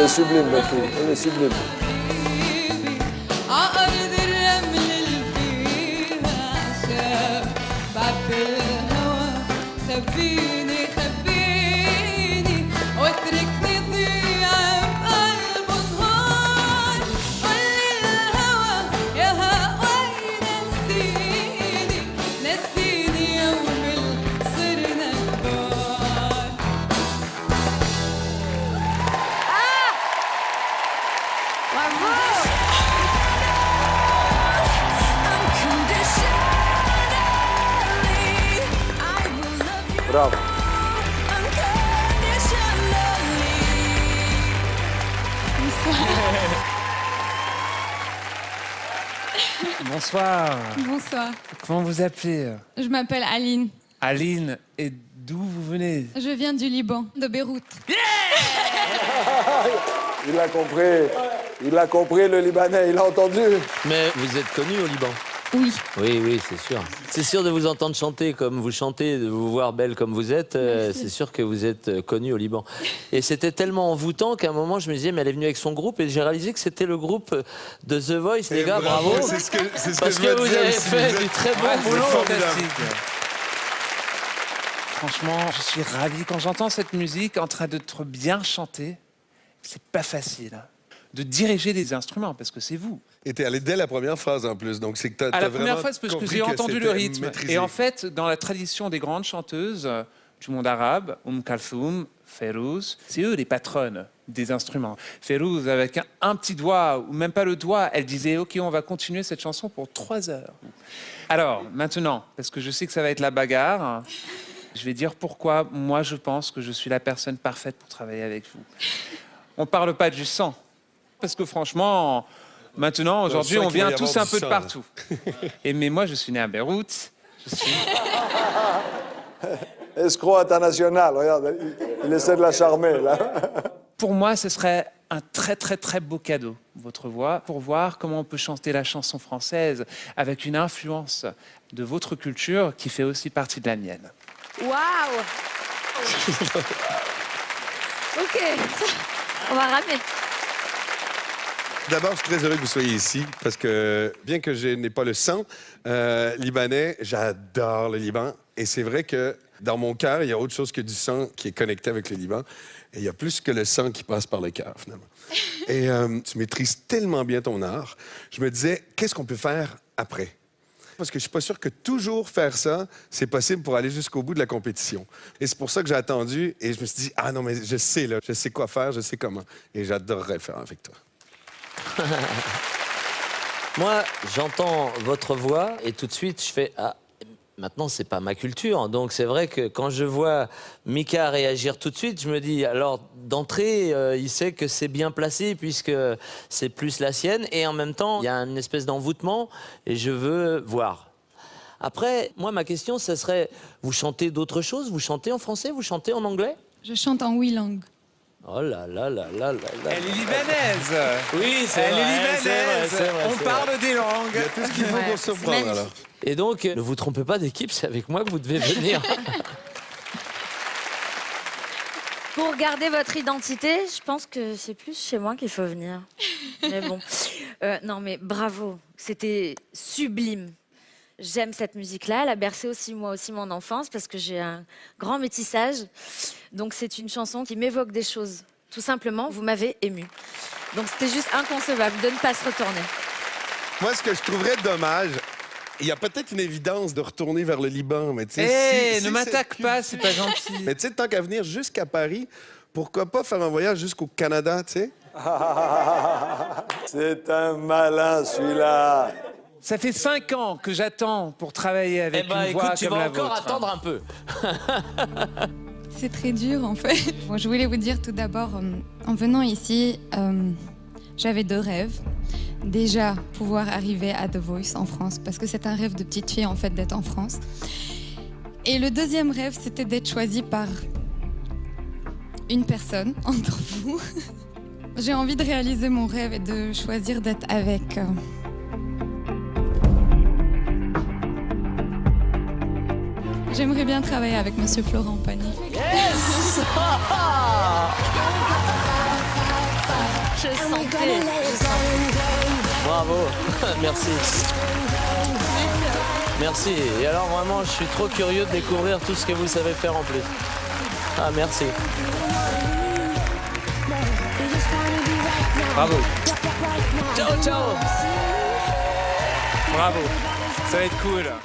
est sublime, ma fille. Elle est sublime. Bravo. Bonsoir. Bonsoir. Comment vous appelez? Je m'appelle Aline. Aline, et d'où vous venez? Je viens du Liban, de Beyrouth. Il l'a compris. Il l'a compris, le Libanais. Il a entendu. Mais vous êtes connu au Liban? Oui. Oui, oui, c'est sûr. C'est sûr de vous entendre chanter comme vous chantez, de vous voir belle comme vous êtes, c'est sûr que vous êtes connue au Liban. Et c'était tellement envoûtant qu'à un moment, je me disais, mais elle est venue avec son groupe et j'ai réalisé que c'était le groupe de The Voice. Les gars, bravo. C'est ce que Parce que vous avez fait du très bon boulot. Fantastique. Franchement, je suis ravi quand j'entends cette musique en train d'être bien chantée. C'est pas facile de diriger des instruments parce que c'est vous. Et t'es allé dès la première phrase en plus, donc c'est que t'as À la vraiment première phrase, parce que compris j'ai entendu le c'était rythme. maîtrisé. Et en fait, dans la tradition des grandes chanteuses du monde arabe, Kalthoum, Fayrouz, c'est eux les patronnes des instruments. Fayrouz, avec un petit doigt, ou même pas le doigt, elle disait « Ok, on va continuer cette chanson pour 3 heures. » Alors, maintenant, parce que je sais que ça va être la bagarre, je vais dire pourquoi moi je pense que je suis la personne parfaite pour travailler avec vous. On parle pas du sang, parce que franchement... Maintenant, aujourd'hui, on vient tous un peu de partout. Mais moi, je suis né à Beyrouth. Escroc international, regarde, il essaie de la charmer, là. Pour moi, ce serait un très, très, très beau cadeau, votre voix, pour voir comment on peut chanter la chanson française avec une influence de votre culture qui fait aussi partie de la mienne. Waouh. Ok, on va ramer. D'abord, je suis très heureux que vous soyez ici parce que, bien que je n'ai pas le sang libanais, j'adore le Liban. Et c'est vrai que dans mon cœur, il y a autre chose que du sang qui est connecté avec le Liban. Et il y a plus que le sang qui passe par le cœur, finalement. Et tu maîtrises tellement bien ton art. Je me disais, qu'est-ce qu'on peut faire après? Parce que je suis pas sûr que toujours faire ça, c'est possible pour aller jusqu'au bout de la compétition. Et c'est pour ça que j'ai attendu et je me suis dit, ah non, mais je sais, là, je sais quoi faire, je sais comment. Et j'adorerais le faire avec toi. Moi, j'entends votre voix et tout de suite, je fais ah, maintenant, c'est pas ma culture. Donc, c'est vrai que quand je vois Mika réagir tout de suite, je me dis, alors, d'entrée, il sait que c'est bien placé puisque c'est plus la sienne. Et en même temps, il y a une espèce d'envoûtement et je veux voir. Après, moi, ma question, ce serait, vous chantez d'autres choses? Vous chantez en français? Vous chantez en anglais? Je chante en 8 langues. Oh là là là là là là. Elle est libanaise. Oui, c'est Elle vrai. est libanaise. C'est vrai, On parle des langues. Il y a tout ce qu'il faut pour surprendre, alors. Et donc, ne vous trompez pas d'équipe, c'est avec moi que vous devez venir. Pour garder votre identité, je pense que c'est plus chez moi qu'il faut venir. Mais bon. Non, mais bravo. C'était sublime. J'aime cette musique-là. Elle a bercé aussi, moi aussi, mon enfance parce que j'ai un grand métissage. Donc, c'est une chanson qui m'évoque des choses. Tout simplement, vous m'avez émue. Donc, c'était juste inconcevable de ne pas se retourner. Moi, ce que je trouverais dommage, il y a peut-être une évidence de retourner vers le Liban, mais tu sais... Hé, si ne m'attaque cette pas, culture- c'est pas gentil. Mais tu sais, tant qu'à venir jusqu'à Paris, pourquoi pas faire un voyage jusqu'au Canada, tu sais? C'est un malin, celui-là. Ça fait 5 ans que j'attends pour travailler avec Eh ben, une voix écoute, tu comme vas la encore vôtre. attendre un peu. C'est très dur en fait. Bon, je voulais vous dire tout d'abord, en venant ici, j'avais 2 rêves. Déjà, pouvoir arriver à The Voice en France, parce que c'est un rêve de petite fille en fait d'être en France. Et le deuxième rêve, c'était d'être choisie par une personne entre vous. J'ai envie de réaliser mon rêve et de choisir d'être avec... J'aimerais bien travailler avec Monsieur Florent Pagny. Yes. Je sentais. Bravo, merci. Merci. Et alors vraiment, je suis trop curieux de découvrir tout ce que vous savez faire en plus. Ah, merci. Bravo. Ciao, ciao. Bravo. Ça va être cool.